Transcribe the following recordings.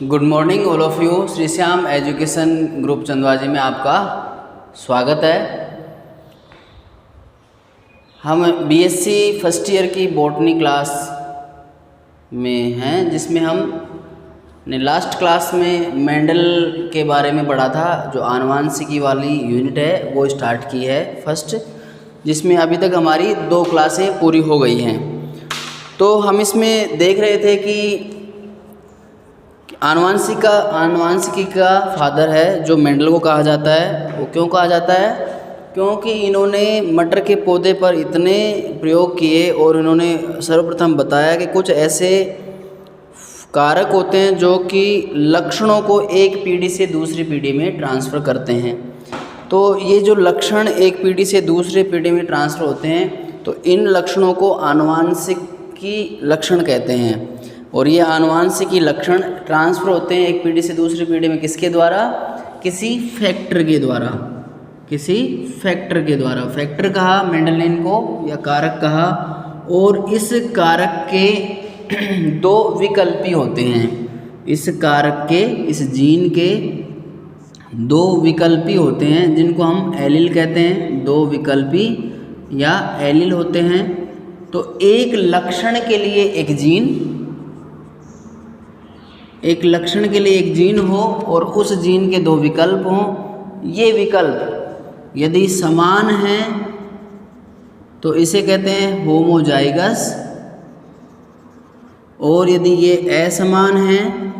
Good morning all of you. Shri Shyam education group Chandwaji में आपका स्वागत है। हम बीएससी फर्स्ट ईयर की बॉटनी क्लास में हैं, जिसमें हमने लास्ट क्लास में मेंडल के बारे में पढ़ा था। जो आनुवांशिकी वाली यूनिट है वो स्टार्ट की है फर्स्ट, जिसमें अभी तक हमारी 2 क्लासें पूरी हो गई हैं। तो हम इसमें देख रहे थे कि आनुवांशिकी का फादर है जो मेंडल को कहा जाता है। वो क्यों कहा जाता है? क्योंकि इन्होंने मटर के पौधे पर इतने प्रयोग किए और इन्होंने सर्वप्रथम बताया कि कुछ ऐसे कारक होते हैं जो कि लक्षणों को एक पीढ़ी से दूसरी पीढ़ी में ट्रांसफ़र करते हैं। तो ये जो लक्षण एक पीढ़ी से दूसरी पीढ़ी में ट्रांसफ़र होते हैं, तो इन लक्षणों को आनुवांशिकी लक्षण कहते हैं। और ये आनुवांशिकी लक्षण ट्रांसफ़र होते हैं एक पीढ़ी से दूसरी पीढ़ी में किसके द्वारा? किसी फैक्टर के द्वारा। किसी फैक्टर के द्वारा। फैक्टर कहा मेंडल ने इनको, या कारक कहा। और इस कारक के 2 विकल्पी होते हैं। इस कारक के, इस जीन के 2 विकल्पी होते हैं, जिनको हम एलील कहते हैं। 2 विकल्पी या एलील होते हैं। तो एक लक्षण के लिए एक जीन, एक लक्षण के लिए एक जीन हो और उस जीन के 2 विकल्प हों। ये विकल्प यदि समान हैं तो इसे कहते हैं होमोजाइगस, और यदि ये असमान हैं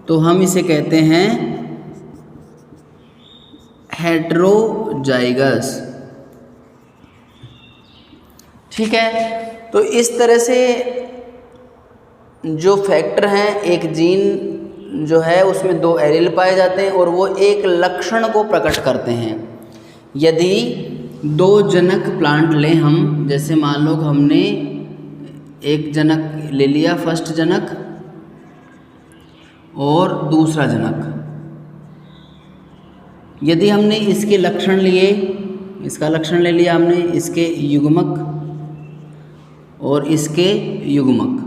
तो हम इसे कहते हैं हेटेरोजाइगस। ठीक है। तो इस तरह से जो फैक्टर हैं, एक जीन जो है उसमें 2 एलील पाए जाते हैं और वो एक लक्षण को प्रकट करते हैं। यदि 2 जनक प्लांट लें हम, जैसे मान लो हमने एक जनक ले लिया, फर्स्ट जनक और दूसरा जनक। यदि हमने इसके लक्षण लिए, इसका लक्षण ले लिया हमने, इसके युग्मक और इसके युग्मक,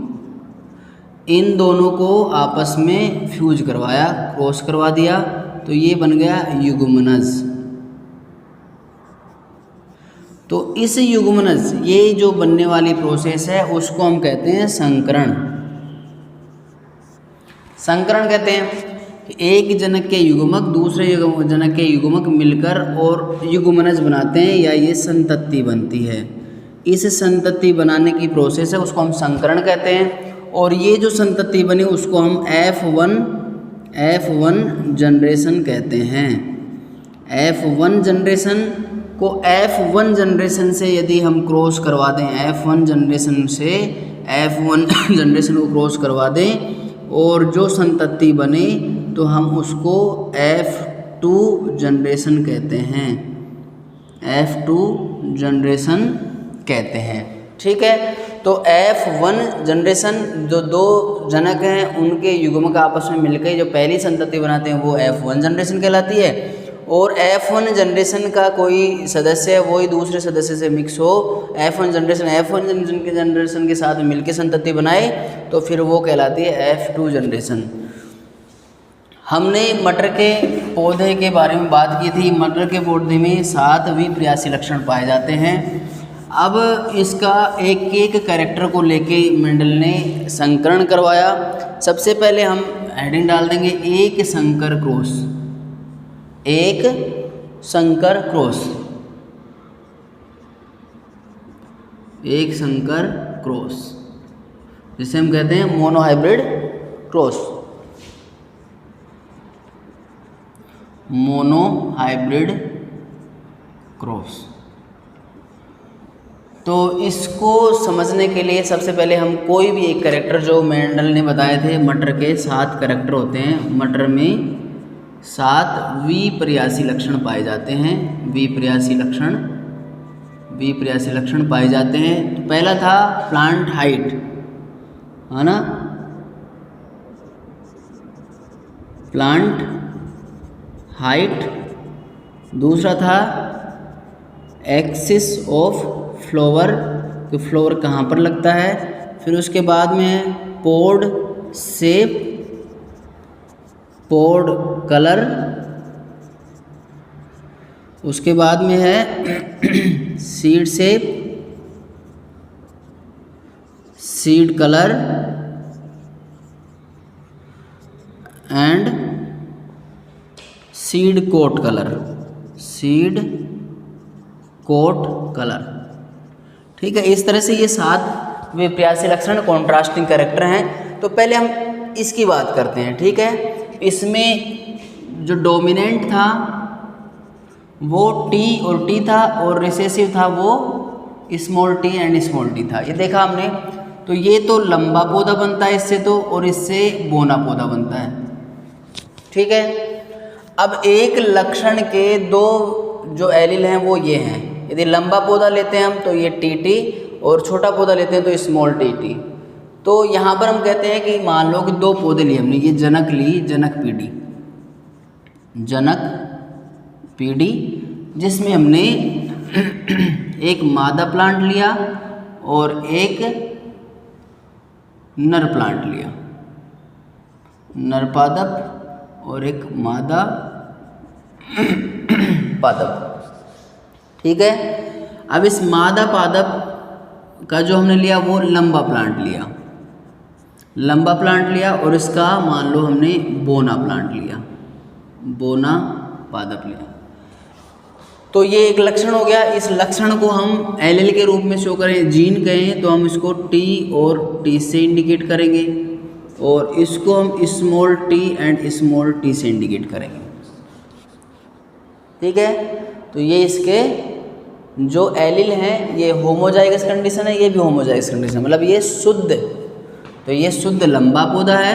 इन दोनों को आपस में फ्यूज करवाया, क्रॉस करवा दिया, तो ये बन गया युग्मनज। तो इस युग्मनज, ये जो बनने वाली प्रोसेस है उसको हम कहते हैं संकरण। संकरण कहते हैं कि एक जनक के युग्मक दूसरे जनक के युग्मक मिलकर और युग्मनज बनाते हैं, या ये संतति बनती है। इस संतति बनाने की प्रोसेस है उसको हम संकरण कहते हैं। और ये जो संतति बनी उसको हम F1 जनरेशन कहते हैं। F1 जनरेशन को F1 जनरेशन से यदि हम क्रॉस करवा दें, F1 जनरेशन से F1 जनरेशन को क्रॉस करवा दें और जो संतति बने तो हम उसको F2 जनरेशन कहते हैं। F2 जनरेशन कहते हैं। ठीक है। तो F1 जनरेशन, जो 2 जनक हैं उनके युग्मक आपस में मिलकर जो पहली संतति बनाते हैं वो F1 जनरेशन कहलाती है। और F1 जनरेशन का कोई सदस्य है वही दूसरे सदस्य से मिक्स हो, F1 जनरेशन के साथ मिलकर संतति बनाए, तो फिर वो कहलाती है F2 जनरेशन। हमने मटर के पौधे के बारे में बात की थी। मटर के पौधे में 7 द्विप्रयासी लक्षण पाए जाते हैं। अब इसका एक एक कैरेक्टर को लेके मेंडल ने संकरण करवाया। सबसे पहले हम हेडिंग डाल देंगे एक संकर क्रॉस। एक संकर क्रॉस। एक संकर क्रॉस जिसे हम कहते हैं मोनोहाइब्रिड क्रॉस। Monohybrid cross. तो इसको समझने के लिए सबसे पहले हम कोई भी एक कैरेक्टर, जो मेंडल ने बताए थे मटर के 7 कैरेक्टर होते हैं, मटर में 7 द्विप्रयासी लक्षण पाए जाते हैं। द्विप्रयासी लक्षण पाए जाते हैं। तो पहला था प्लांट हाइट, है ना, प्लांट हाइट। दूसरा था एक्सिस ऑफ फ्लावर, कि फ्लावर कहाँ पर लगता है। फिर उसके बाद में पोड शेप, पोड कलर, उसके बाद में है seed shape, seed colour and seed coat colour, seed coat colour. ठीक है, इस तरह से ये 7 विपर्यासी लक्षण कॉन्ट्रास्टिंग कैरेक्टर हैं। तो पहले हम इसकी बात करते हैं। ठीक है, इसमें जो डोमिनेंट था वो टी और टी था, और रिसेसिव था वो small T and small T था। ये देखा हमने। तो ये तो लंबा पौधा बनता है इससे तो, और इससे बोना पौधा बनता है। ठीक है, अब एक लक्षण के 2 जो एलील हैं वो ये हैं। यदि लंबा पौधा लेते हैं हम तो ये टी टी, और छोटा पौधा लेते हैं तो स्मॉल टी टी। तो यहाँ पर हम कहते हैं कि मान लो कि 2 पौधे लिए हमने, ये जनक ली, जनक पीढ़ी, जनक पीढ़ी, जिसमें हमने एक मादा प्लांट लिया और एक नर प्लांट लिया, नर पादप और एक मादा पादप। ठीक है, अब इस मादा पादप का जो हमने लिया वो लंबा प्लांट लिया, लंबा प्लांट लिया, और इसका मान लो हमने बोना प्लांट लिया, बोना पादप लिया। तो ये एक लक्षण हो गया। इस लक्षण को हम एलील के रूप में शो करें, जीन कहें तो हम इसको टी और टी से इंडिकेट करेंगे, और इसको हम small T and small T से इंडिकेट करेंगे। ठीक है, तो ये इसके जो एलील हैं ये होमोजाइगस कंडीशन है, ये भी होमोजाइगस कंडीशन, मतलब ये शुद्ध, तो ये शुद्ध लंबा पौधा है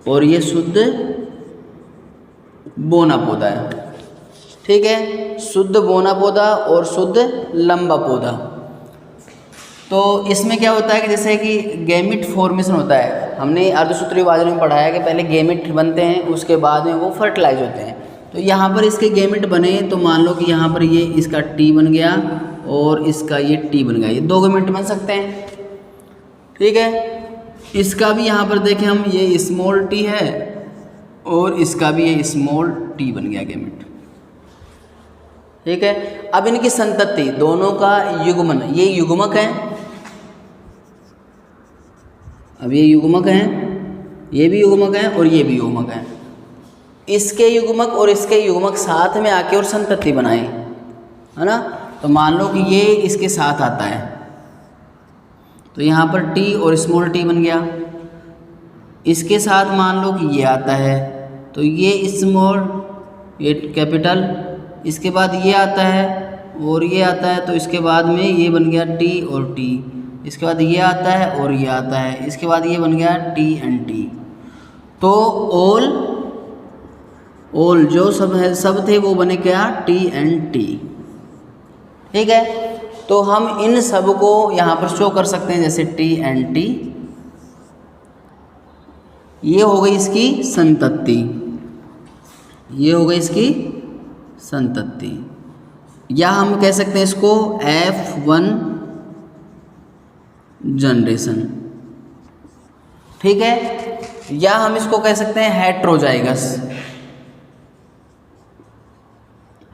और ये शुद्ध बोना पौधा है। ठीक है, शुद्ध बोना पौधा और शुद्ध लंबा पौधा। तो इसमें क्या होता है कि जैसे कि गैमिट फॉर्मेशन होता है, हमने अर्धसूत्री विभाजन में पढ़ाया कि पहले गैमिट बनते हैं, उसके बाद में वो फर्टिलाइज होते हैं। तो यहाँ पर इसके गैमिट बने तो मान लो कि यहाँ पर ये इसका टी बन गया और इसका ये टी बन गया, ये 2 गैमिट बन सकते हैं। ठीक है, इसका भी यहाँ पर देखें हम, ये स्मॉल टी है और इसका भी ये स्मॉल टी बन गया गैमिट। ठीक है, अब इनकी संतति दोनों का युग्मन, ये युग्मक है, अब ये युग्मक हैं, ये भी युग्मक हैं और ये भी युग्मक हैं। इसके युग्मक और इसके युग्मक साथ में आके और संतति बनाए, है ना। तो मान लो कि ये इसके साथ आता है, तो यहाँ पर टी और स्मॉल टी बन गया। इसके साथ मान लो कि ये आता है, तो ये स्मॉल, ये कैपिटल, इसके बाद ये आता है और ये आता है, तो इसके बाद में ये बन गया टी और टी, इसके बाद ये आता है और ये आता है, इसके बाद ये बन गया टी एंड टी। तो ओल जो सब थे वो बने क्या, टी एंड टी। ठीक है, तो हम इन सब को यहाँ पर शो कर सकते हैं जैसे टी एंड टी। ये हो गई इसकी संतति, ये हो गई इसकी संतति, या हम कह सकते हैं इसको F1 जनरेशन। ठीक है, या हम इसको कह सकते हैं हेट्रोजाइगस,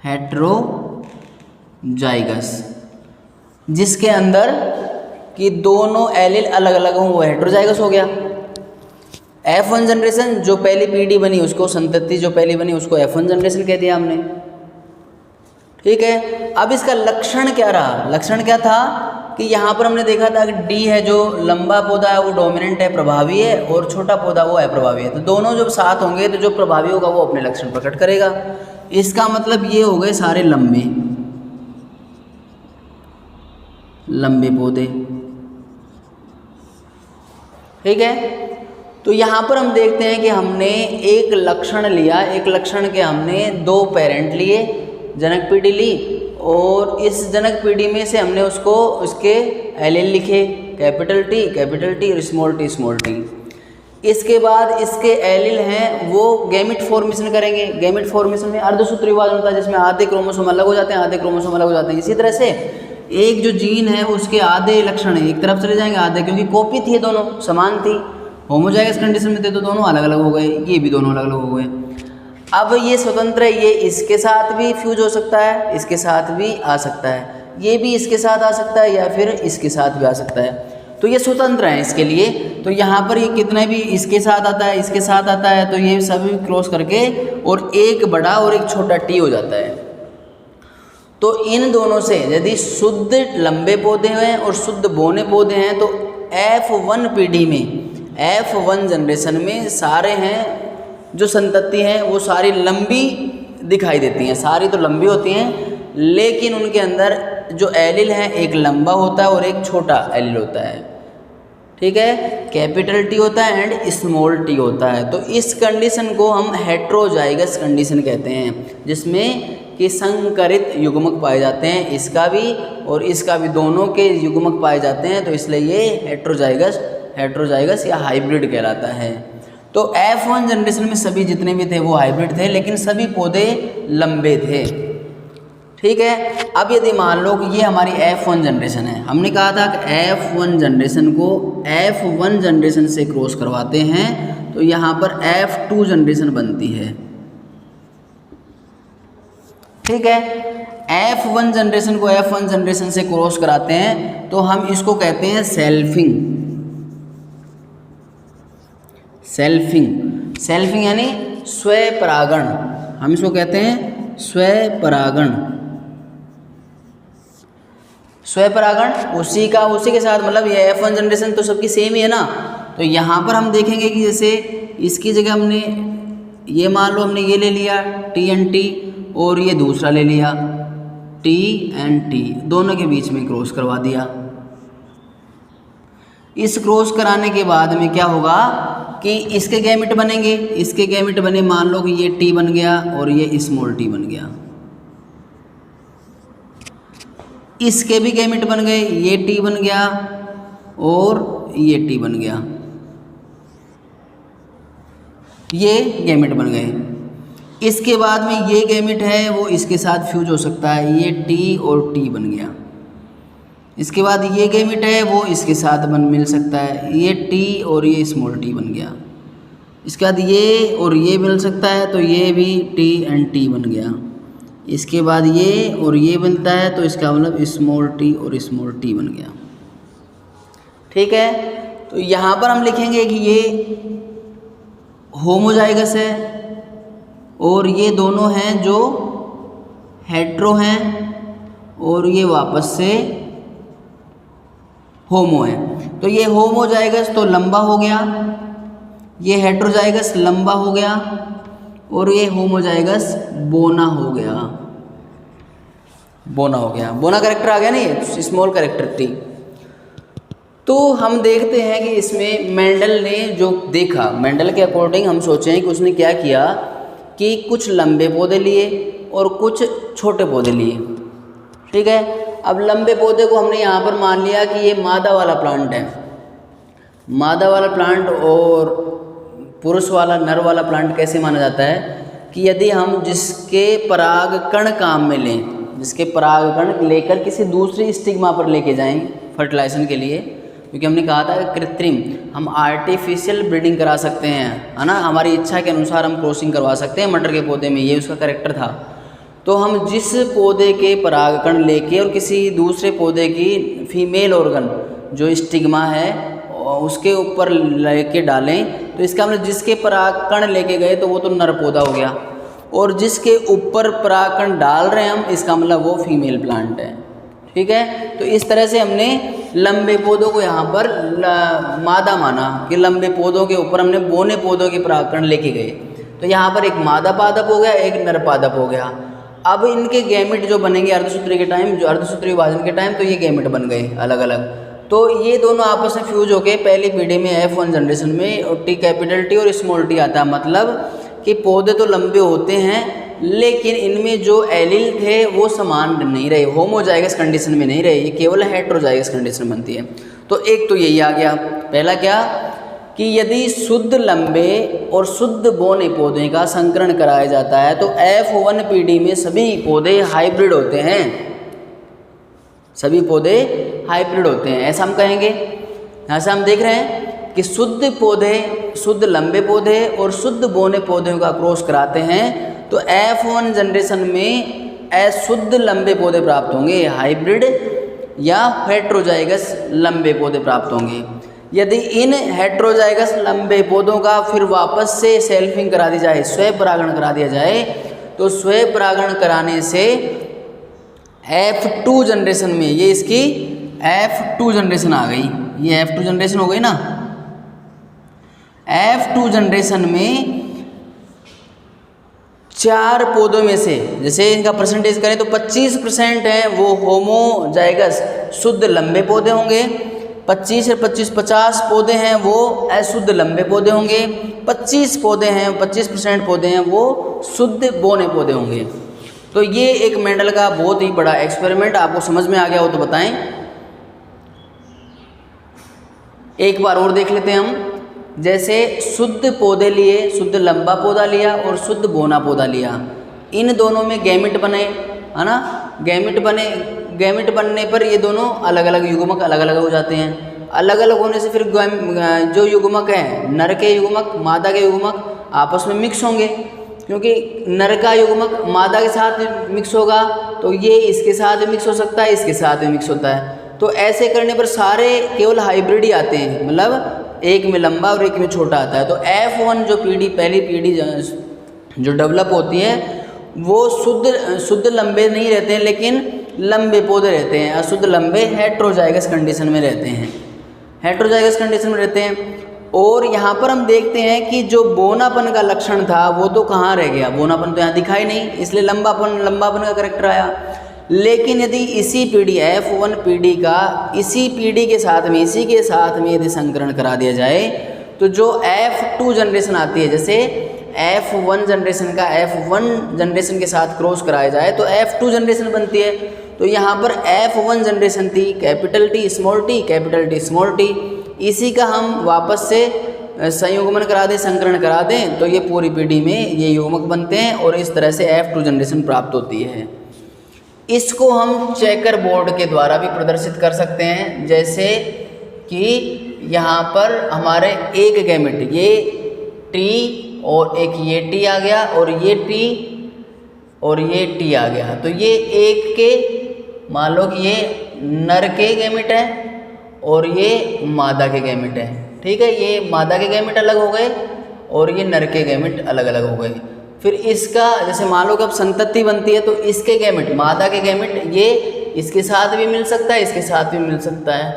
हेट्रोजाइगस, जिसके अंदर कि दोनों एलील अलग अलग हों वो हेट्रोजाइगस हो गया। F1 जनरेशन जो पहली पीढ़ी बनी उसको, संतति जो पहली बनी उसको F1 जनरेशन कह दिया हमने। ठीक है, अब इसका लक्षण क्या रहा, लक्षण क्या था कि यहाँ पर हमने देखा था कि डी है जो लंबा पौधा है वो डोमिनेंट है, प्रभावी है, और छोटा पौधा वो अप्रभावी है। तो दोनों जब साथ होंगे तो जो प्रभावी होगा वो अपने लक्षण प्रकट करेगा। इसका मतलब ये हो गए सारे लंबे लंबे पौधे। ठीक है, तो यहाँ पर हम देखते हैं कि हमने एक लक्षण लिया, एक लक्षण के हमने 2 पेरेंट लिए, जनक पीढ़ी ली, और इस जनक पीढ़ी में से हमने उसको उसके एलील लिखे, कैपिटल टी और स्मॉल टी। इसके बाद इसके एलील हैं वो गैमिट फॉर्मेशन करेंगे। गैमिट फॉर्मेशन में अर्धसूत्री विभाजन होता है जिसमें आधे क्रोमोसोम अलग हो जाते हैं, आधे क्रोमोसोम अलग हो जाते हैं। इसी तरह से एक जो जीन है उसके आधे लक्षण एक तरफ चले जाएंगे, आधे, क्योंकि कॉपी थी, दोनों समान थी, होमोजाइगस कंडीशन में थे तो दोनों अलग अलग हो गए, ये भी दोनों अलग अलग हो गए। अब ये स्वतंत्र है, ये इसके साथ भी फ्यूज हो सकता है, इसके साथ भी आ सकता है, ये भी इसके साथ आ सकता है या फिर इसके साथ भी आ सकता है, तो ये स्वतंत्र है इसके लिए। तो यहाँ पर ये कितने भी इसके साथ आता है, इसके साथ आता है, तो ये सभी क्रॉस करके और एक बड़ा और एक छोटा टी हो जाता है। तो इन दोनों से यदि शुद्ध लंबे पौधे हैं और शुद्ध बौने पौधे हैं तो F1 पीढ़ी में, F1 जनरेशन में सारे हैं जो संतति हैं वो सारी लंबी दिखाई देती हैं, सारी तो लंबी होती हैं, लेकिन उनके अंदर जो एलिल है एक लंबा होता है और एक छोटा एलिल होता है, ठीक है, कैपिटल टी होता है एंड स्मॉल टी होता है। तो इस कंडीशन को हम हेट्रोजाइगस कंडीशन कहते हैं, जिसमें कि संकरित युग्मक पाए जाते हैं, इसका भी और इसका भी, दोनों के युग्मक पाए जाते हैं, तो इसलिए ये हेट्रोजाइगस या हाइब्रिड कहलाता है। तो F1 जनरेशन में सभी जितने भी थे वो हाइब्रिड थे, लेकिन सभी पौधे लंबे थे, ठीक है। अब यदि मान लो कि ये हमारी F1 जनरेशन है, हमने कहा था कि F1 जनरेशन को F1 जनरेशन से क्रॉस करवाते हैं तो यहाँ पर F2 जनरेशन बनती है, ठीक है। F1 जनरेशन को F1 जनरेशन से क्रॉस कराते हैं तो हम इसको कहते हैं सेल्फिंग यानी स्वपरागण, हम इसको कहते हैं स्वपरागण उसी के साथ, मतलब ये F1 जनरेशन तो सबकी सेम ही है ना। तो यहाँ पर हम देखेंगे कि जैसे इसकी जगह हमने ये मान लो हमने ये ले लिया TNT और ये दूसरा ले लिया TNT, दोनों के बीच में क्रॉस करवा दिया। इस क्रॉस कराने के बाद में क्या होगा कि इसके गैमेट बनेंगे, इसके गैमेट बने, मान लो कि ये T बन गया और ये स्मॉल t बन गया, इसके भी गैमेट बन गए, ये T बन गया और ये T बन गया, ये गैमेट बन गए। इसके बाद में ये गैमेट है वो इसके साथ फ्यूज हो सकता है, ये T और T बन गया। इसके बाद ये गैमेट है वो इसके साथ मिल सकता है, ये T और ये स्मॉल t बन गया। इसके बाद ये और ये मिल सकता है तो ये भी T एंड T बन गया। इसके बाद ये और ये बनता है तो इसका मतलब स्मॉल t और स्मॉल t बन गया, ठीक है। तो यहाँ पर हम लिखेंगे कि ये होमोजाइगस है और ये दोनों हैं जो हेट्रो हैं और ये वापस से होमो है। तो ये होमोजाइगस तो लंबा हो गया, ये हेट्रोजाइगस लंबा हो गया और ये होमोजाइगस बोना हो गया। बोना कैरेक्टर आ गया ना, ये स्मॉल कैरेक्टर T। तो हम देखते हैं कि इसमें मेंडल ने जो देखा, मेंडल के अकॉर्डिंग हम सोचें कि उसने क्या किया कि कुछ लंबे पौधे लिए और कुछ छोटे पौधे लिए, ठीक है। अब लंबे पौधे को हमने यहाँ पर मान लिया कि ये मादा वाला प्लांट है, मादा वाला प्लांट, और पुरुष वाला नर वाला प्लांट कैसे माना जाता है कि यदि हम जिसके परागकण काम में लें, जिसके परागकण लेकर किसी दूसरी स्टिग्मा पर लेके जाएं फर्टिलाइजेशन के लिए, क्योंकि हमने कहा था कि कृत्रिम हम आर्टिफिशियल ब्रीडिंग करा सकते हैं, है ना, हमारी इच्छा के अनुसार हम क्रॉसिंग करवा सकते हैं मटर के पौधे में, ये उसका कैरेक्टर था। तो हम जिस पौधे के परागकण लेके और किसी दूसरे पौधे की फीमेल ऑर्गन जो स्टिग्मा है उसके ऊपर लेके डालें तो इसका मतलब जिसके परागकण लेके गए तो वो तो नर पौधा हो गया, और जिसके ऊपर परागकण डाल रहे हैं हम इसका मतलब वो फीमेल प्लांट है, ठीक है। तो इस तरह से हमने लंबे पौधों को यहाँ पर मादा माना कि लंबे पौधों के ऊपर हमने बोने पौधों के परागकण लेके गए, तो यहाँ पर एक मादा पादप हो गया, एक नर पादप हो गया। अब इनके गैमेट जो बनेंगे अर्धसूत्री के टाइम, जो अर्धसूत्री विभाजन के टाइम, तो ये गैमेट बन गए अलग अलग। तो ये दोनों आपस में फ्यूज होके पहली पीढ़ी में F1 जनरेशन में और T कैपिटल T और स्मॉल t आता है, मतलब कि पौधे तो लंबे होते हैं लेकिन इनमें जो एलील थे वो समान नहीं रहे, होमोजाइगस कंडीशन में नहीं रहे, ये केवल हेट्रोजाइगस कंडीशन बनती है। तो एक तो यही आ गया, पहला क्या कि यदि शुद्ध लंबे और शुद्ध बोने पौधे का संकरण कराया जाता है तो F1 पीढ़ी में सभी पौधे हाइब्रिड होते हैं, सभी पौधे हाइब्रिड होते हैं, ऐसा हम कहेंगे। यहाँ से हम देख रहे हैं कि शुद्ध पौधे, शुद्ध लंबे पौधे और शुद्ध बौने पौधों का क्रॉस कराते हैं तो F1 जनरेशन में अशुद्ध लंबे पौधे प्राप्त होंगे, हाइब्रिड या हेट्रोजाइगस लंबे पौधे प्राप्त होंगे। यदि इन हेट्रोजाइगस लंबे पौधों का फिर वापस से सेल्फिंग करा दी जाए, स्वयं परागण करा दिया जाए, तो स्वयं परागण कराने से F2 जनरेशन में, ये इसकी F2 जनरेशन आ गई, ये F2 जनरेशन हो गई ना। F2 जनरेशन में 4 पौधों में से, जैसे इनका परसेंटेज करें तो 25% है वो होमोजाइगस शुद्ध लंबे पौधे होंगे, 25 और 25 50 पौधे हैं वो अशुद्ध लंबे पौधे होंगे, 25 पौधे हैं 25% पौधे हैं वो शुद्ध बौने पौधे होंगे। तो ये एक मेंडल का बहुत ही बड़ा एक्सपेरिमेंट, आपको समझ में आ गया हो तो बताएं। एक बार और देख लेते हैं हम। जैसे शुद्ध पौधे लिए, शुद्ध लंबा पौधा लिया और शुद्ध बौना पौधा लिया, इन दोनों में गैमेट बने, है ना। गैमेट बनने पर ये दोनों अलग अलग युग्मक अलग अलग हो जाते हैं। अलग अलग होने से फिर जो युग्मक हैं, नर के युग्मक मादा के युग्मक आपस में मिक्स होंगे, क्योंकि नर का युग्मक मादा के साथ मिक्स होगा तो ये इसके साथ मिक्स हो सकता है, इसके साथ भी मिक्स होता है। तो ऐसे करने पर सारे केवल हाइब्रिड ही आते हैं, मतलब एक में लंबा और एक में छोटा आता है। तो F1 जो पीढ़ी, पहली पीढ़ी जो डेवलप होती है वो शुद्ध लंबे नहीं रहते हैं, लेकिन लंबे पौधे रहते हैं, अशुद्ध लंबे हेट्रोजाइगस कंडीशन में रहते हैं, हेट्रोजाइगस कंडीशन में रहते हैं। और यहाँ पर हम देखते हैं कि जो बोनापन का लक्षण था वो तो कहाँ रह गया, बोनापन तो यहाँ दिखाई नहीं, इसलिए लंबापन का करेक्टर आया। लेकिन यदि इसी पीढ़ी F1 पीढ़ी का इसी पीढ़ी के साथ में, इसी के साथ में यदि संकरण करा दिया जाए तो जो F2 जनरेशन आती है, जैसे F1 जनरेशन का F1 जनरेशन के साथ क्रॉस कराया जाए तो F2 जनरेशन बनती है। तो यहाँ पर F1 जनरेशन थी capital T small t, capital T small t, इसी का हम वापस से संयुग्मन करा दें, संकरण करा दें तो ये पूरी पीढ़ी में ये युग्मक बनते हैं और इस तरह से F2 जनरेशन प्राप्त होती है। इसको हम चेकर बोर्ड के द्वारा भी प्रदर्शित कर सकते हैं, जैसे कि यहाँ पर हमारे एक गैमेट, ये T और एक ये T आ गया और ये T और ये T आ गया, तो ये एक के, मान लो कि ये नर के गैमेट है और ये मादा के गैमेट है, ठीक है। ये मादा के गैमेट अलग हो गए और ये नर के गैमेट अलग अलग हो गए। फिर इसका जैसे मान लो कि अब संतति बनती है तो इसके गैमेट, मादा के गैमेट ये इसके साथ भी मिल सकता है, इसके साथ भी मिल सकता है,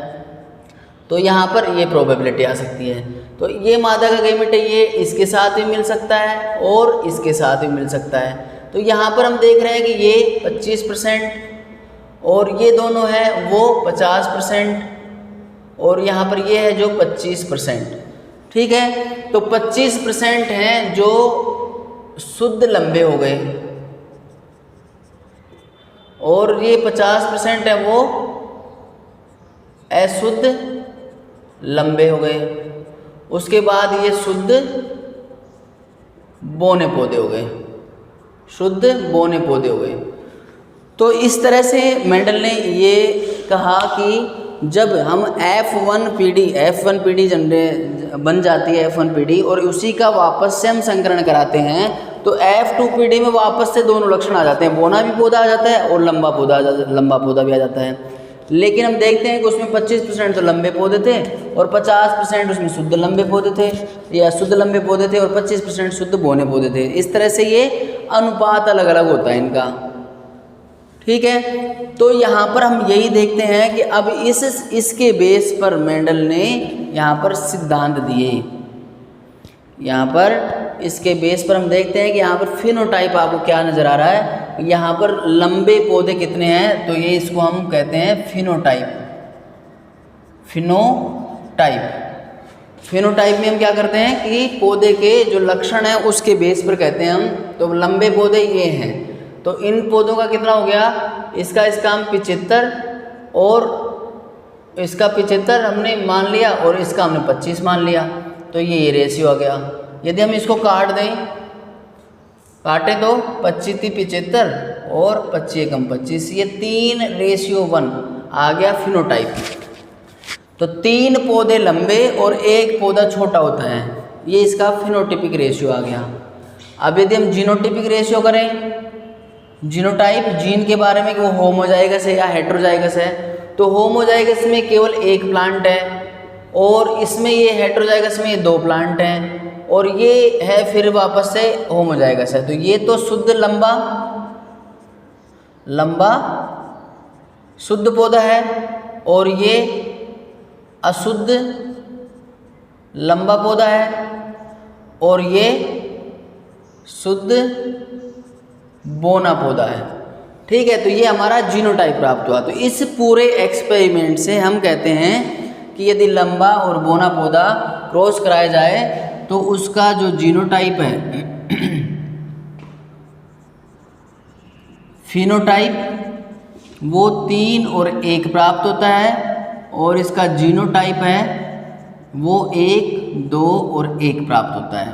तो यहाँ पर ये प्रोबेबिलिटी आ सकती है। तो ये मादा का गैमेट है, ये इसके साथ भी मिल सकता है और इसके साथ भी मिल सकता है। तो यहाँ पर हम देख रहे हैं कि ये 25% और ये दोनों है वो 50% और यहाँ पर ये है जो 25%, ठीक है। तो 25% हैं जो शुद्ध लंबे हो गए और ये 50% है वो अशुद्ध लंबे हो गए। उसके बाद ये शुद्ध बौने पौधे हो गए, शुद्ध बौने पौधे हो गए। तो इस तरह से मेंडल ने ये कहा कि जब हम F1 पीढ़ी बन जाती है F1 पीढ़ी और उसी का वापस से हम संकरण कराते हैं तो F2 पीढ़ी में वापस से दोनों लक्षण आ जाते हैं, बौना भी पौधा आ जाता है और लंबा पौधा भी आ जाता है। लेकिन हम देखते हैं कि उसमें 25% तो लंबे पौधे थे और 50% उसमें शुद्ध लंबे पौधे थे या शुद्ध लंबे पौधे थे और 25% शुद्ध बौने पौधे थे। इस तरह से ये अनुपात अलग अलग होता है इनका, ठीक है। तो यहाँ पर हम यही देखते हैं कि अब इसके बेस पर मेंडल ने यहाँ पर सिद्धांत दिए। यहाँ पर इसके बेस पर हम देखते हैं कि यहाँ पर फिनोटाइप आपको क्या नज़र आ रहा है। यहाँ पर लंबे पौधे कितने हैं तो ये इसको हम कहते हैं फिनोटाइप में हम क्या करते हैं कि पौधे के जो लक्षण हैं उसके बेस पर कहते हैं हम। तो लंबे पौधे ये हैं तो इन पौधों का कितना हो गया, इसका हम 75 और इसका 75 हमने मान लिया और इसका हमने 25 मान लिया, तो ये रेशियो आ गया। यदि हम इसको काटें तो 25-75 और 25 कम 25, ये 3:1 आ गया फिनोटाइप। तो 3 पौधे लंबे और 1 पौधा छोटा होता है, ये इसका फिनोटिपिक रेशियो आ गया। अब यदि हम जीनोटिपिक रेशियो करें, जीनोटाइप जीन के बारे में कि वो होमोजाइगस है या हेटेरोजाइगस है, तो होमोजाइगस में केवल 1 प्लांट है और इसमें ये हेटेरोजाइगस में 2 प्लांट हैं और ये है फिर वापस से होमोजाइगस है। तो ये तो शुद्ध लंबा शुद्ध पौधा है और ये अशुद्ध लंबा पौधा है और ये शुद्ध बोना पौधा है। ठीक है, तो ये हमारा जीनोटाइप प्राप्त हुआ। तो इस पूरे एक्सपेरिमेंट से हम कहते हैं कि यदि लंबा और बोना पौधा क्रॉस कराया जाए तो उसका जो जीनोटाइप है फिनोटाइप वो 3 और 1 प्राप्त होता है और इसका जीनोटाइप है वो 1, 2 और 1 प्राप्त होता है।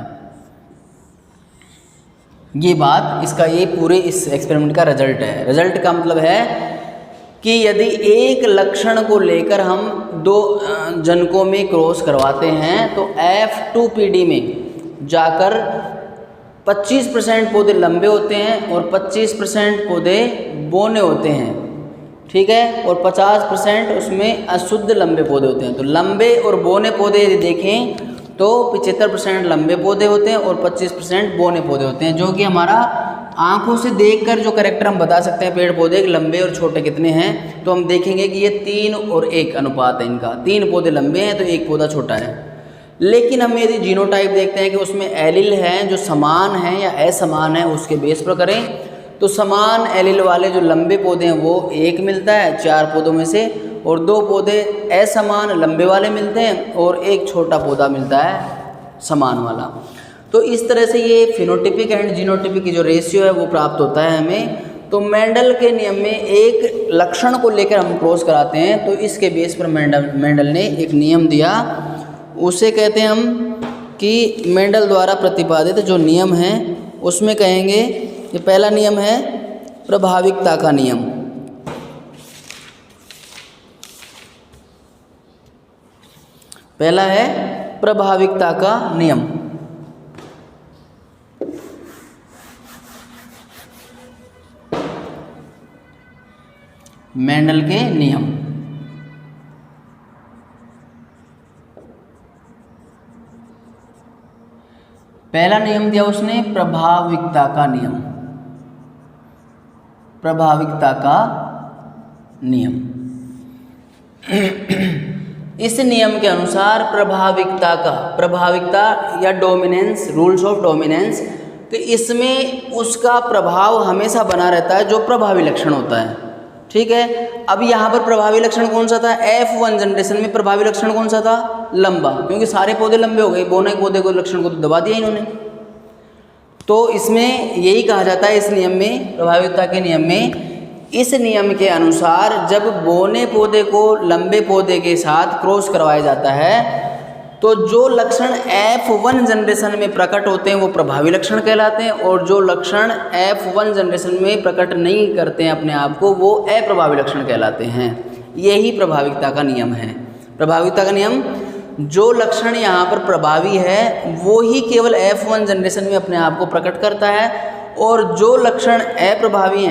ये बात इसका ये पूरे इस एक्सपेरिमेंट का रिजल्ट है। रिजल्ट का मतलब है कि यदि एक लक्षण को लेकर हम 2 जनकों में क्रॉस करवाते हैं तो F2PD में जाकर 25% पौधे लंबे होते हैं और 25% पौधे बोने होते हैं। ठीक है, और 50% उसमें अशुद्ध लंबे पौधे होते हैं। तो लंबे और बोने पौधे यदि देखें तो 75% लंबे पौधे होते हैं और 25% बोने पौधे होते हैं, जो कि हमारा आंखों से देखकर जो कैरेक्टर हम बता सकते हैं पेड़ पौधे लंबे और छोटे कितने हैं। तो हम देखेंगे कि ये 3 और 1 अनुपात है इनका, 3 पौधे लंबे हैं तो 1 पौधा छोटा है। लेकिन हम यदि जीनोटाइप देखते हैं कि उसमें एलील हैं जो समान हैं या असमान है, उसके बेस पर करें तो समान एलील वाले जो लंबे पौधे हैं वो 1 मिलता है 4 पौधों में से, और 2 पौधे असमान लंबे वाले मिलते हैं और 1 छोटा पौधा मिलता है समान वाला। तो इस तरह से ये फिनोटिपिक एंड जीनोटिपिक की जो रेशियो है वो प्राप्त होता है हमें। तो मेंडल के नियम में एक लक्षण को लेकर हम क्रॉस कराते हैं तो इसके बेस पर मेंडल ने एक नियम दिया, उसे कहते हैं हम कि मेंडल द्वारा प्रतिपादित जो नियम है उसमें कहेंगे कि पहला नियम है प्रभाविकता का नियम। पहला है प्रभाविकता का नियम। मेंडल के नियम। पहला नियम दिया उसने प्रभाविकता का नियम। प्रभाविकता का नियम इस नियम के अनुसार प्रभाविकता या डोमिनेंस, रूल्स ऑफ डोमिनेंस, कि इसमें उसका प्रभाव हमेशा बना रहता है जो प्रभावी लक्षण होता है। ठीक है, अब यहाँ पर प्रभावी लक्षण कौन सा था? F1 जनरेशन में प्रभावी लक्षण कौन सा था? लंबा, क्योंकि सारे पौधे लंबे हो गए, बोने पौधे को लक्षण को तो दबा दिया इन्होंने। तो इसमें यही कहा जाता है इस नियम में, प्रभाविकता के नियम में, इस नियम के अनुसार जब बोने पौधे को लंबे पौधे के साथ क्रॉस करवाया जाता है तो जो लक्षण F1 जनरेशन में प्रकट होते हैं वो प्रभावी लक्षण कहलाते हैं, और जो लक्षण F1 जनरेशन में प्रकट नहीं करते हैं अपने आप को वो अप्रभावी लक्षण कहलाते हैं। यही प्रभाविकता का नियम है। प्रभाविकता का नियम, जो लक्षण यहाँ पर प्रभावी है वो ही केवल F1 जनरेशन में अपने आप को प्रकट करता है, और जो लक्षण अप्रभावी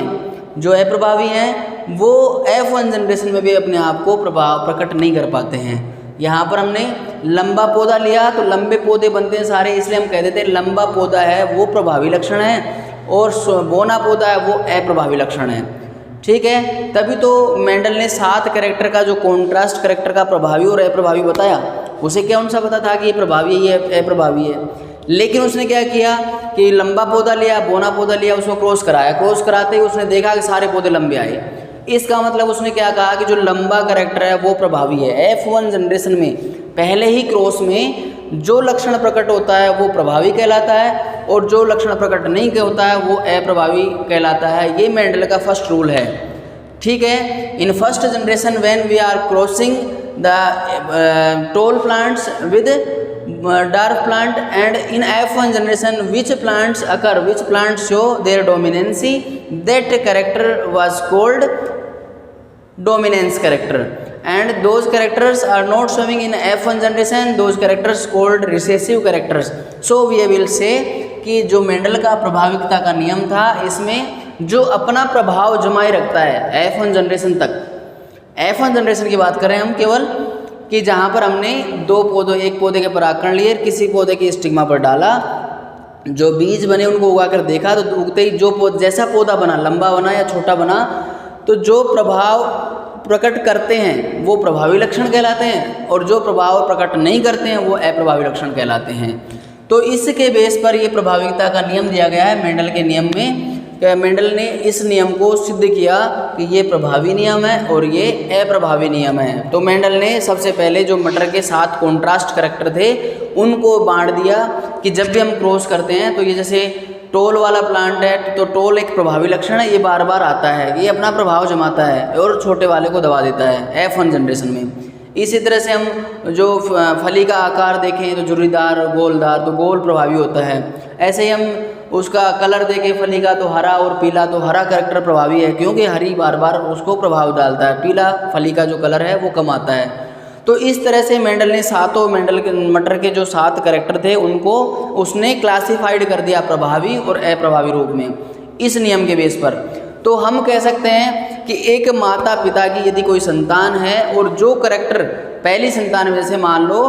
हैं वो F1 जनरेशन में भी अपने आप को प्रकट नहीं कर पाते हैं। यहाँ पर हमने लंबा पौधा लिया तो लंबे पौधे बनते हैं सारे, इसलिए हम कह देते हैं लंबा पौधा है वो प्रभावी लक्षण है और बोना पौधा है वो अप्रभावी लक्षण है। ठीक है, तभी तो मेंडल ने 7 कैरेक्टर का जो कॉन्ट्रास्ट कैरेक्टर का प्रभावी और अप्रभावी बताया, उसे कौन सा पता था कि ये प्रभावी है ये अप्रभावी है। लेकिन उसने क्या किया कि लंबा पौधा लिया, बोना पौधा लिया, उसको क्रॉस कराया, क्रॉस कराते ही उसने देखा कि सारे पौधे लंबे आए। इसका मतलब उसने क्या कहा कि जो लंबा कैरेक्टर है वो प्रभावी है। F1 जनरेशन में पहले ही क्रॉस में जो लक्षण प्रकट होता है वो प्रभावी कहलाता है और जो लक्षण प्रकट नहीं होता है वो अप्रभावी कहलाता है। ये मेंडल का फर्स्ट रूल है। ठीक है, in first generation when we are crossing the tall plants with dwarf plant, and in F1 generation which plants show their dominancy, that character was called dominance character. And those characters are not showing in F1 generation, those characters called recessive characters. So we will say कि जो Mendel का प्रभाविकता का नियम था, इसमें जो अपना प्रभाव जमाए रखता है F1 जनरेशन तक। F1 जनरेशन की बात करें हम केवल कि जहाँ पर हमने दो पौधों, एक पौधे के परागकण लिए, किसी पौधे की स्टिग्मा पर डाला, जो बीज बने उनको उगा कर देखा, तो उगते ही जो जैसा पौधा बना, लंबा बना या छोटा बना, तो जो प्रभाव प्रकट करते हैं वो प्रभावी लक्षण कहलाते हैं, और जो प्रभाव प्रकट नहीं करते हैं वो अप्रभावी लक्षण कहलाते हैं। तो इसके बेस पर ये प्रभाविकता का नियम दिया गया है मेंडल के नियम में। मेंडल ने इस नियम को सिद्ध किया कि ये प्रभावी नियम है और ये अप्रभावी नियम है। तो मेंडल ने सबसे पहले जो मटर के 7 कॉन्ट्रास्ट कैरेक्टर थे उनको बांट दिया कि जब भी हम क्रॉस करते हैं तो ये जैसे टोल वाला प्लांट है तो टोल एक प्रभावी लक्षण है, ये बार बार आता है, ये अपना प्रभाव जमाता है और छोटे वाले को दबा देता है F1 जनरेशन में। इसी तरह से हम जो फली का आकार देखें तो झुर्रीदार, गोलदार, तो गोल प्रभावी होता है। ऐसे ही हम उसका कलर देखें फली का, तो हरा और पीला, तो हरा कैरेक्टर प्रभावी है क्योंकि हरी बार बार उसको प्रभाव डालता है, पीला फली का जो कलर है वो कम आता है। तो इस तरह से मेंडल ने मटर के जो 7 कैरेक्टर थे उनको उसने क्लासिफाइड कर दिया प्रभावी और अप्रभावी रूप में इस नियम के बेस पर। तो हम कह सकते हैं कि एक माता पिता की यदि कोई संतान है और जो कैरेक्टर पहली संतान में, जैसे मान लो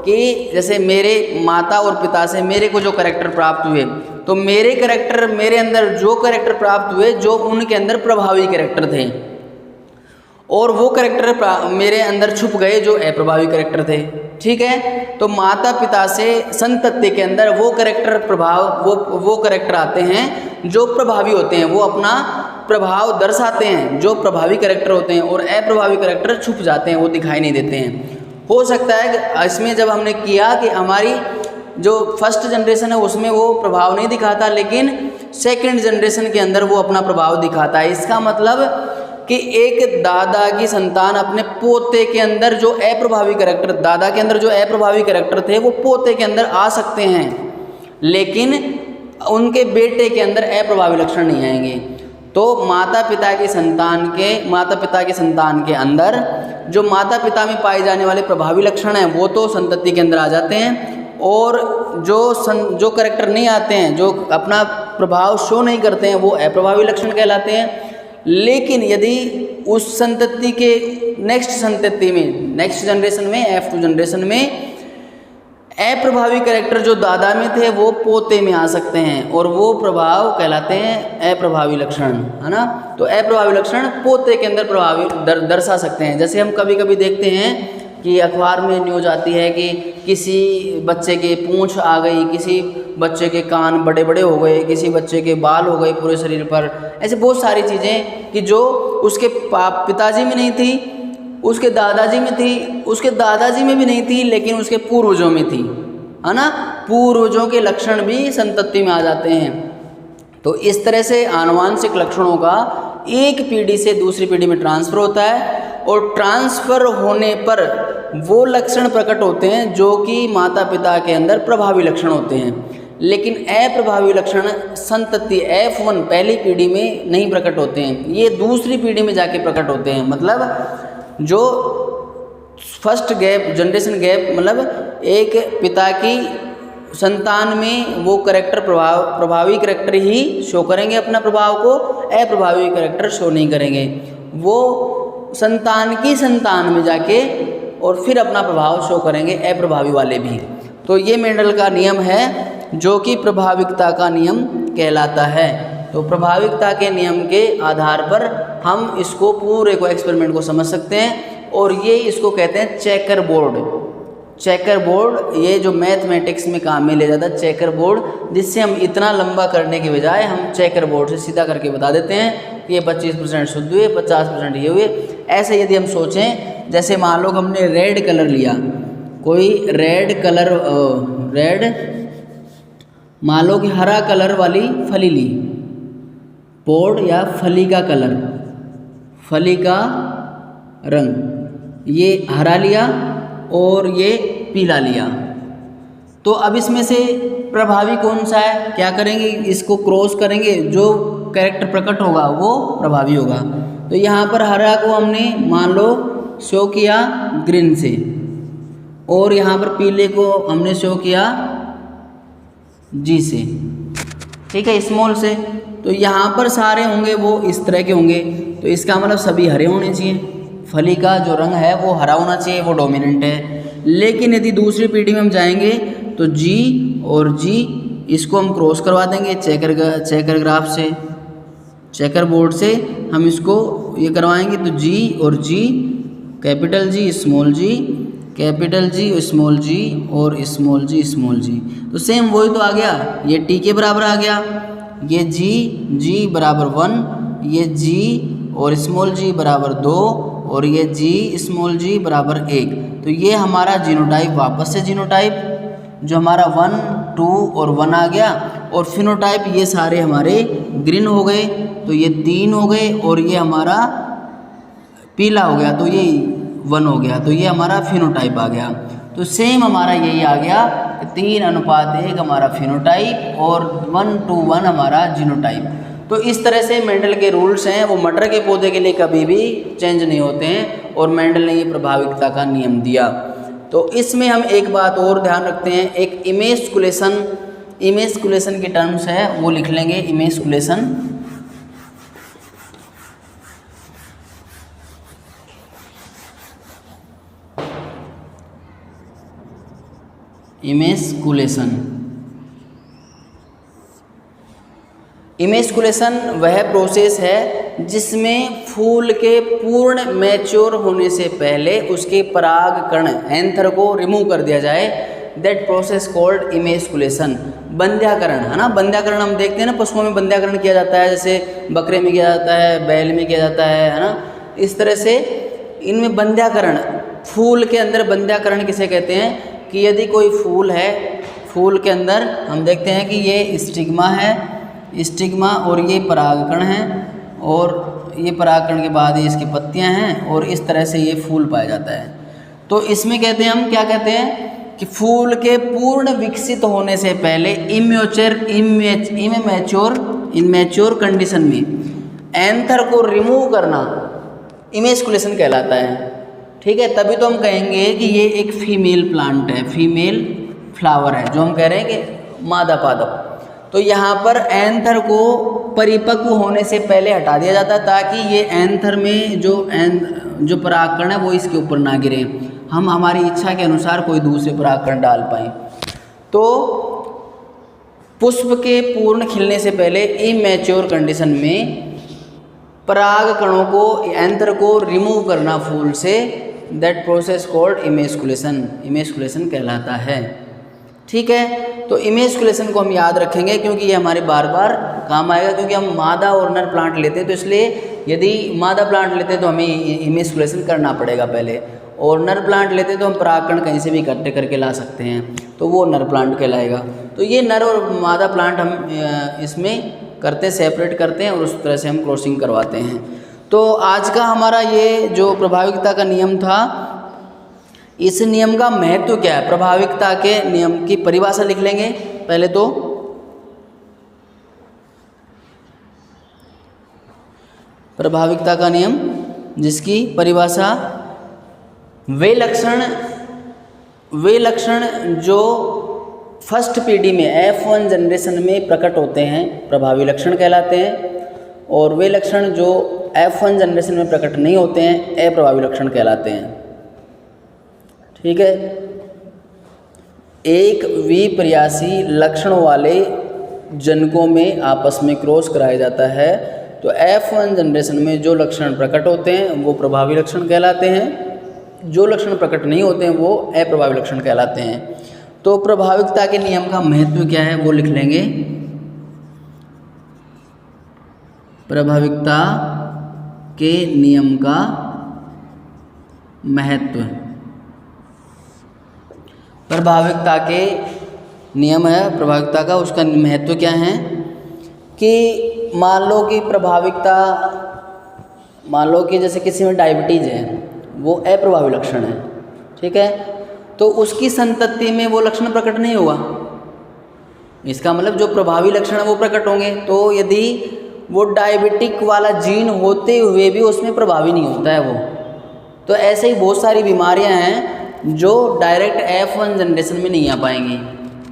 कि जैसे मेरे माता और पिता से मेरे को जो कैरेक्टर प्राप्त हुए, तो मेरे कैरेक्टर, मेरे अंदर जो कैरेक्टर प्राप्त हुए जो उनके अंदर प्रभावी कैरेक्टर थे, और वो कैरेक्टर मेरे अंदर छुप गए जो अप्रभावी कैरेक्टर थे। ठीक है, तो माता पिता से संतति के अंदर वो कैरेक्टर प्रभाव वो कैरेक्टर आते हैं जो प्रभावी होते हैं, वो अपना प्रभाव दर्शाते हैं जो प्रभावी कैरेक्टर होते हैं, और अप्रभावी कैरेक्टर छुप जाते हैं, वो दिखाई नहीं देते हैं। हो सकता है कि इसमें जब हमने किया कि हमारी जो फर्स्ट जनरेशन है उसमें वो प्रभाव नहीं दिखाता, लेकिन सेकंड जनरेशन के अंदर वो अपना प्रभाव दिखाता है। इसका मतलब कि एक दादा की संतान अपने पोते के अंदर जो अप्रभावी कैरेक्टर, दादा के अंदर जो अप्रभावी कैरेक्टर थे वो पोते के अंदर आ सकते हैं, लेकिन उनके बेटे के अंदर अप्रभावी लक्षण नहीं आएंगे। तो माता पिता की संतान के अंदर जो माता पिता में पाए जाने वाले प्रभावी लक्षण हैं वो तो संतति के अंदर आ जाते हैं, और जो कैरेक्टर नहीं आते हैं, जो अपना प्रभाव शो नहीं करते हैं, वो अप्रभावी लक्षण कहलाते हैं। लेकिन यदि उस संतति के नेक्स्ट जनरेशन में F2 जनरेशन में अप्रभावी कैरेक्टर जो दादा में थे वो पोते में आ सकते हैं, और वो प्रभाव कहलाते हैं अप्रभावी लक्षण, है ना। तो अप्रभावी लक्षण पोते के अंदर प्रभावी दर्शा सकते हैं। जैसे हम कभी कभी देखते हैं कि अखबार में न्यूज़ आती है कि किसी बच्चे के पूंछ आ गई, किसी बच्चे के कान बड़े बड़े हो गए, किसी बच्चे के बाल हो गए पूरे शरीर पर। ऐसे बहुत सारी चीज़ें कि जो उसके पिताजी में नहीं थी, उसके दादाजी में थी, उसके दादाजी में भी नहीं थी, लेकिन उसके पूर्वजों में थी, है ना। पूर्वजों के लक्षण भी संतति में आ जाते हैं। तो इस तरह से आनुवांशिक लक्षणों का एक पीढ़ी से दूसरी पीढ़ी में ट्रांसफ़र होता है, और ट्रांसफ़र होने पर वो लक्षण प्रकट होते हैं जो कि माता पिता के अंदर प्रभावी लक्षण होते हैं, लेकिन अप्रभावी लक्षण संतति F1 पहली पीढ़ी में नहीं प्रकट होते हैं, ये दूसरी पीढ़ी में जाके प्रकट होते हैं। मतलब जो फर्स्ट जनरेशन गैप, मतलब एक पिता की संतान में वो कैरेक्टर प्रभावी कैरेक्टर ही शो करेंगे अपना प्रभाव को, अप्रभावी कैरेक्टर शो नहीं करेंगे। वो संतान की संतान में जाके और फिर अपना प्रभाव शो करेंगे अप्रभावी वाले भी। तो ये मेंडल का नियम है जो कि प्रभाविकता का नियम कहलाता है। तो प्रभाविकता के नियम के आधार पर हम इसको पूरे को एक्सपेरिमेंट को समझ सकते हैं, और ये इसको कहते हैं चेकर बोर्ड। चेकर बोर्ड ये जो मैथमेटिक्स में काम में ले जाता है, चेकर बोर्ड, जिससे हम इतना लंबा करने के बजाय हम चेकर बोर्ड से सीधा करके बता देते हैं कि ये 25% शुद्ध हुए, 50% ये हुए। ऐसे यदि हम सोचें, जैसे मान लो हमने रेड कलर लिया, कोई मान लो कि हरा कलर वाली फली ली, पोड या फली का कलर, फली का रंग, ये हरा लिया और ये पीला लिया। तो अब इसमें से प्रभावी कौन सा है, क्या करेंगे, इसको क्रॉस करेंगे, जो कैरेक्टर प्रकट होगा वो प्रभावी होगा। तो यहाँ पर हरा को हमने मान लो शो किया ग्रीन से, और यहाँ पर पीले को हमने शो किया जी से, ठीक है, स्मॉल से। तो यहाँ पर सारे होंगे वो इस तरह के होंगे, तो इसका मतलब सभी हरे होने चाहिए। फली का जो रंग है वो हरा होना चाहिए, वो डोमिनेंट है। लेकिन यदि दूसरी पीढ़ी में हम जाएंगे तो जी और जी इसको हम क्रॉस करवा देंगे चेकर ग्राफ से, चेकर बोर्ड से हम इसको ये करवाएंगे। तो जी और जी, कैपिटल जी स्मॉल जी, कैपिटल जी स्मॉल जी और स्मॉल जी। तो सेम वही तो आ गया, ये टी के बराबर आ गया, ये जी बराबर 1, ये जी और स्मॉल जी बराबर 2 और ये जी स्मॉल जी बराबर 1। तो ये हमारा जीनोटाइप, वापस से जीनोटाइप जो हमारा 1, 2 और 1 आ गया। और फिनोटाइप ये सारे हमारे ग्रीन हो गए, तो ये 3 हो गए और ये हमारा पीला हो गया, तो ये 1 हो गया, तो ये हमारा फिनोटाइप आ गया। तो सेम हमारा यही आ गया 3:1 हमारा फिनोटाइप और 1:1 हमारा जीनोटाइप। तो इस तरह से मेंडल के रूल्स हैं, वो मटर के पौधे के लिए कभी भी चेंज नहीं होते हैं, और मेंडल ने ये प्रभाविकता का नियम दिया। तो इसमें हम एक बात और ध्यान रखते हैं, एक इमेस्कुलेशन की टर्म्स है वो लिख लेंगे। इमेस्कुलेशन वह प्रोसेस है जिसमें फूल के पूर्ण मैच्योर होने से पहले उसके परागकण एंथर को रिमूव कर दिया जाए। That process called emasculation. बंध्याकरण है ना, बंध्याकरण हम देखते हैं ना, पशुओं में बंध्याकरण किया जाता है, जैसे बकरे में किया जाता है, बैल में किया जाता है ना। इस तरह से इनमें बंध्याकरण, फूल के अंदर बंध्याकरण किसे कहते हैं कि यदि कोई फूल है, फूल के अंदर हम देखते हैं कि ये स्टिग्मा है, स्टिग्मा और ये परागकण है, और ये परागकण के बाद ये इसकी पत्तियां हैं, और इस तरह से ये फूल पाया जाता है। तो इसमें कहते हैं, हम क्या कहते हैं कि फूल के पूर्ण विकसित होने से पहले इमेच्योर कंडीशन में एंथर को रिमूव करना इमेस्कुलेशन कहलाता है, ठीक है। तभी तो हम कहेंगे कि ये एक फीमेल प्लांट है, फीमेल फ्लावर है, जो हम कह रहे हैं कि मादा पादप। तो यहाँ पर एंथर को परिपक्व होने से पहले हटा दिया जाता है, ताकि ये एंथर में जो परागकण है वो इसके ऊपर ना गिरे, हम हमारी इच्छा के अनुसार कोई दूसरे परागकण डाल पाएँ। तो पुष्प के पूर्ण खिलने से पहले इमैच्योर कंडीशन में परागकणों को, एंथर को रिमूव करना फूल से, दैट प्रोसेस कॉल्ड इमेस्कुलेशन कहलाता है, ठीक है। तो इमेस्कुलेशन को हम याद रखेंगे, क्योंकि ये हमारे बार बार काम आएगा, क्योंकि हम मादा और नर प्लांट लेते हैं। तो इसलिए यदि मादा प्लांट लेते हैं तो हमें इमेस्कुलेशन करना पड़ेगा पहले, और नर प्लांट लेते हैं तो हम परागकण कहीं से भी इकट्ठे करके ला सकते हैं, तो वो नर प्लांट कहलाएगा। तो ये नर और मादा प्लांट हम इसमें करते हैं, सेपरेट करते हैं, और उस तरह से हम क्रॉसिंग करवाते हैं। तो आज का हमारा ये जो प्रभाविकता का नियम था, इस नियम का महत्व क्या है, प्रभाविकता के नियम की परिभाषा लिख लेंगे पहले। तो प्रभाविकता का नियम, जिसकी परिभाषा वे लक्षण जो फर्स्ट पीढ़ी में F1 जनरेशन में प्रकट होते हैं प्रभावी लक्षण कहलाते हैं, और वे लक्षण जो F1 जनरेशन में प्रकट नहीं होते हैं अप्रभावी लक्षण कहलाते हैं, ठीक है। एक विपर्यासी लक्षणों वाले जनकों में आपस में क्रॉस कराया जाता है, तो F1 जनरेशन में जो लक्षण प्रकट होते हैं वो प्रभावी लक्षण कहलाते हैं, जो लक्षण प्रकट नहीं होते हैं वो अप्रभावी लक्षण कहलाते हैं। तो प्रभाविकता के नियम का महत्व क्या है वो लिख लेंगे। प्रभाविकता के नियम का महत्व, प्रभाविकता के नियम है प्रभाविकता का, उसका महत्व क्या है कि मान लो कि जैसे किसी में डायबिटीज़ है, वो अप्रभावी लक्षण है, ठीक है, तो उसकी संतति में वो लक्षण प्रकट नहीं होगा। इसका मतलब जो प्रभावी लक्षण है वो प्रकट होंगे। तो यदि वो डायबिटिक वाला जीन होते हुए भी उसमें प्रभावी नहीं होता है वो, तो ऐसे ही बहुत सारी बीमारियां हैं जो डायरेक्ट F1 जनरेशन में नहीं आ पाएंगी।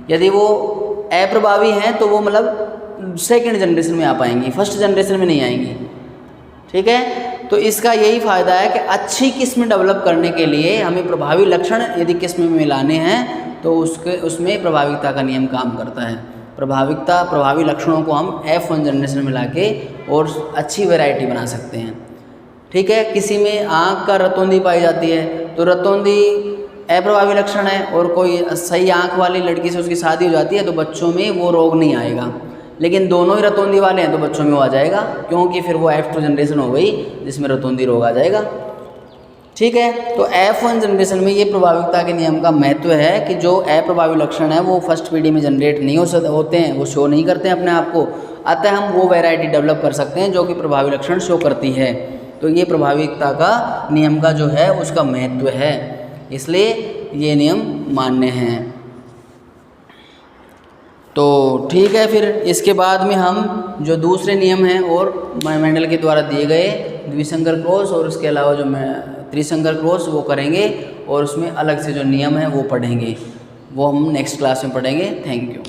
यदि वो अप्रभावी हैं तो वो मतलब सेकंड जनरेशन में आ पाएंगी, फर्स्ट जनरेशन में नहीं आएंगी। ठीक है, तो इसका यही फ़ायदा है कि अच्छी किस्म डेवलप करने के लिए हमें प्रभावी लक्षण यदि किस्म में मिलाने हैं तो उसमें प्रभाविकता का नियम काम करता है। प्रभावी लक्षणों को हम F1 जनरेशन में मिला के और अच्छी वैरायटी बना सकते हैं। ठीक है, किसी में आँख का रतौंधी पाई जाती है तो रतौंधी अप्रभावी लक्षण है, और कोई सही आँख वाली लड़की से उसकी शादी हो जाती है तो बच्चों में वो रोग नहीं आएगा। लेकिन दोनों ही रतौंधी वाले हैं तो बच्चों में वो आ जाएगा, क्योंकि फिर वो F2 जनरेशन हो गई जिसमें रतौंधी रोग आ जाएगा। ठीक है, तो F1 जनरेशन में ये प्रभाविकता के नियम का महत्व है कि जो अप्रभावी लक्षण है वो फर्स्ट पीढ़ी में जनरेट नहीं होते हैं, वो शो नहीं करते हैं अपने आप को, अतः हम वो वैरायटी डेवलप कर सकते हैं जो कि प्रभावी लक्षण शो करती है। तो ये प्रभाविकता का नियम का जो है उसका महत्व है, इसलिए ये नियम मान्य हैं। तो ठीक है, फिर इसके बाद में हम जो दूसरे नियम हैं और मेंडल के द्वारा दिए गए द्विसंकर क्रॉस और उसके अलावा जो त्रिसंकर क्रॉस वो करेंगे, और उसमें अलग से जो नियम है वो पढ़ेंगे, वो हम नेक्स्ट क्लास में पढ़ेंगे। Thank you.